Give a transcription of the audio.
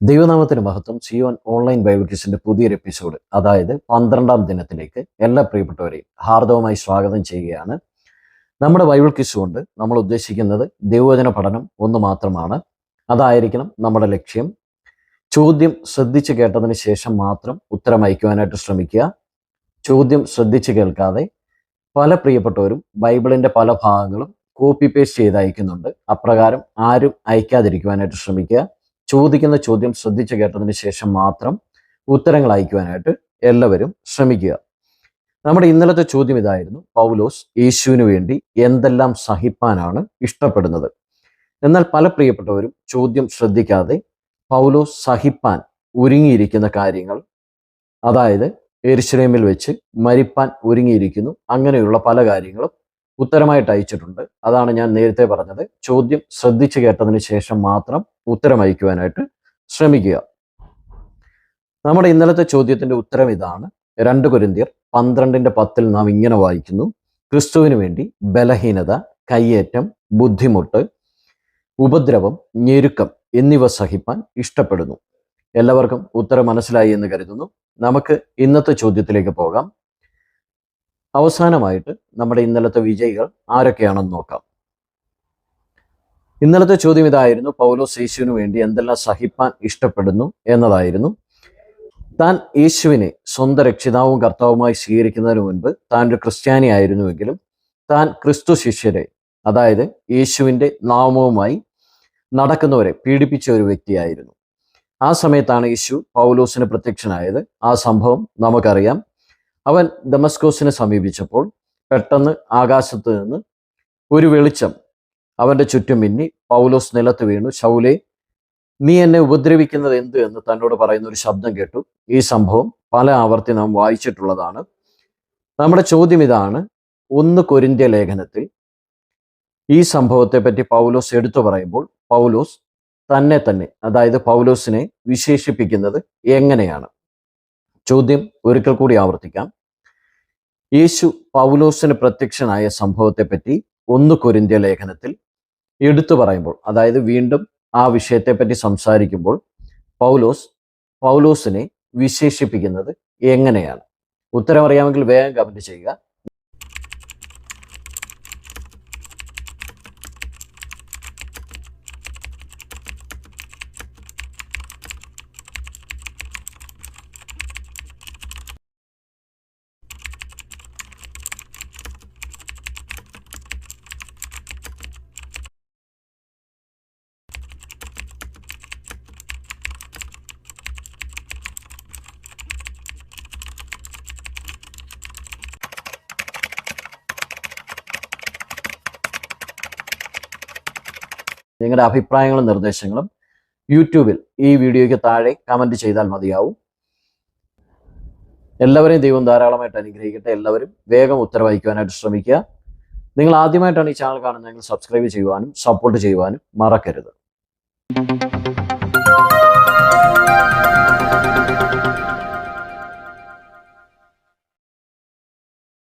ദൈവനാമത്തിന് മഹത്വം. Zion online Bible ക്വിസിന്റെ പുതിയൊരു എപ്പിസോഡ്, അതായത് 12ാം ദിനത്തിലേക്ക് എല്ലാ പ്രിയപ്പെട്ടവരെയും ഹാർദവമായി സ്വാഗതം ചെയ്യുകയാണ്. നമ്മുടെ ബൈബിൾ ക്വിസ് കൊണ്ട് നമ്മൾ ഉദ്ദേശിക്കുന്നത് ദൈവവചന പഠനം ഒന്ന് മാത്രമാണ്. അതായിരിക്കണം നമ്മുടെ ലക്ഷ്യം. ചോദ്യം ശ്രദ്ധിച്ച് കേട്ടതിന് ശേഷം മാത്രം ഉത്തരം അയക്കുവാനായിട്ട് ശ്രമിക്കുക. ചോദ്യം ശ്രദ്ധിച്ച് കേൾക്കാതെ പല പ്രിയപ്പെട്ടവരും ബൈബിളിന്റെ പല ഭാഗങ്ങളും കോപ്പി പേസ്റ്റ് ചെയ്ത് അയക്കുന്നുണ്ട്. അപ്രകാരം ആരും അയക്കാതിരിക്കുവാനായിട്ട് ശ്രമിക്കുക. ചോദിക്കുന്ന ചോദ്യം ശ്രദ്ധിച്ച് കേട്ടതിന് ശേഷം മാത്രം ഉത്തരങ്ങൾ അയക്കുവാനായിട്ട് എല്ലാവരും ശ്രമിക്കുക. നമ്മുടെ ഇന്നലത്തെ ചോദ്യം ഇതായിരുന്നു: പൗലോസ് യേശുവിന് വേണ്ടി എന്തെല്ലാം സഹിപ്പാനാണ് ഇഷ്ടപ്പെടുന്നത്? എന്നാൽ പല പ്രിയപ്പെട്ടവരും ചോദ്യം ശ്രദ്ധിക്കാതെ പൗലോസ് സഹിപ്പാൻ ഒരുങ്ങിയിരിക്കുന്ന കാര്യങ്ങൾ, അതായത് യെരുശലേമിൽ വെച്ച് മരിപ്പാൻ ഒരുങ്ങിയിരിക്കുന്നു, അങ്ങനെയുള്ള പല കാര്യങ്ങളും ഉത്തരമായിട്ട് അയച്ചിട്ടുണ്ട്. അതാണ് ഞാൻ നേരത്തെ പറഞ്ഞത്, ചോദ്യം ശ്രദ്ധിച്ചു കേട്ടതിന് ശേഷം മാത്രം ഉത്തരം അയക്കുവാനായിട്ട് ശ്രമിക്കുക. നമ്മുടെ ഇന്നലത്തെ ചോദ്യത്തിന്റെ ഉത്തരം ഇതാണ്. 2 കൊരിന്ത്യർ 12:10 നാം ഇങ്ങനെ വായിക്കുന്നു: ക്രിസ്തുവിന് വേണ്ടി ബലഹീനത, കയ്യേറ്റം, ബുദ്ധിമുട്ട്, ഉപദ്രവം, ഞെരുക്കം എന്നിവ സഹിപ്പാൻ ഇഷ്ടപ്പെടുന്നു. എല്ലാവർക്കും ഉത്തരം മനസ്സിലായി എന്ന് കരുതുന്നു. നമുക്ക് ഇന്നത്തെ ചോദ്യത്തിലേക്ക് പോകാം. അവസാനമായിട്ട് നമ്മുടെ ഇന്നലത്തെ വിജയികൾ ആരൊക്കെയാണെന്ന് നോക്കാം. ഇന്നലത്തെ ചോദ്യം ഇതായിരുന്നു: പൗലോസ് യേശുവിന് വേണ്ടി എന്തെല്ലാം സഹിപ്പാൻ ഇഷ്ടപ്പെടുന്നു എന്നതായിരുന്നു. താൻ യേശുവിനെ സ്വന്തം രക്ഷിതാവും കർത്താവുമായി സ്വീകരിക്കുന്നതിന് മുൻപ് താൻ ഒരു ക്രിസ്ത്യാനി ആയിരുന്നുവെങ്കിലും താൻ ക്രിസ്തു ശിഷ്യരെ, അതായത് യേശുവിൻ്റെ നാമവുമായി നടക്കുന്നവരെ പീഡിപ്പിച്ച ഒരു വ്യക്തിയായിരുന്നു. ആ സമയത്താണ് യേശു പൗലോസിന് പ്രത്യക്ഷനായത്. ആ സംഭവം നമുക്കറിയാം. അവൻ ദമസ്കോസിനെ സമീപിച്ചപ്പോൾ പെട്ടെന്ന് ആകാശത്ത് നിന്ന് ഒരു വെളിച്ചം അവൻ്റെ ചുറ്റും മിന്നി. പൗലോസ് നിലത്ത് വീണു. ശൗലേ, നീ എന്നെ ഉപദ്രവിക്കുന്നത് എന്ത് എന്ന് തന്നോട് പറയുന്ന ഒരു ശബ്ദം കേട്ടു. ഈ സംഭവം പല ആവർത്തി നാം വായിച്ചിട്ടുള്ളതാണ്. നമ്മുടെ ചോദ്യം ഇതാണ്: 1 കൊരിന്ത്യ ലേഖനത്തിൽ ഈ സംഭവത്തെ പറ്റി പൗലോസ് എടുത്തു പറയുമ്പോൾ പൗലോസ് തന്നെ, അതായത് പൗലോസിനെ വിശേഷിപ്പിക്കുന്നത് എങ്ങനെയാണ്? ചോദ്യം ഒരിക്കൽ കൂടി ആവർത്തിക്കാം. യേശു പൗലോസിന് പ്രത്യക്ഷനായ സംഭവത്തെപ്പറ്റി 1 കൊരിന്ത്യ ലേഖനത്തിൽ എടുത്തു പറയുമ്പോൾ, അതായത് വീണ്ടും ആ വിഷയത്തെപ്പറ്റി സംസാരിക്കുമ്പോൾ പൗലോസിനെ വിശേഷിപ്പിക്കുന്നത് എങ്ങനെയാണ്? ഉത്തരം അറിയാമെങ്കിൽ വേഗം കമന്റ് ചെയ്യുക. നിങ്ങളുടെ അഭിപ്രായങ്ങളും നിർദ്ദേശങ്ങളും യൂട്യൂബിൽ ഈ വീഡിയോയ്ക്ക് താഴെ കമൻറ്റ് ചെയ്താൽ മതിയാവും. എല്ലാവരെയും ദൈവം ധാരാളമായിട്ട് അനുഗ്രഹിക്കട്ടെ. എല്ലാവരും വേഗം ഉത്തരം അയക്കുവാനായിട്ട് ശ്രമിക്കുക. നിങ്ങൾ ആദ്യമായിട്ടാണ് ഈ ചാനൽ കാണുന്നതെങ്കിൽ സബ്സ്ക്രൈബ് ചെയ്യുവാനും സപ്പോർട്ട് ചെയ്യുവാനും മറക്കരുത്.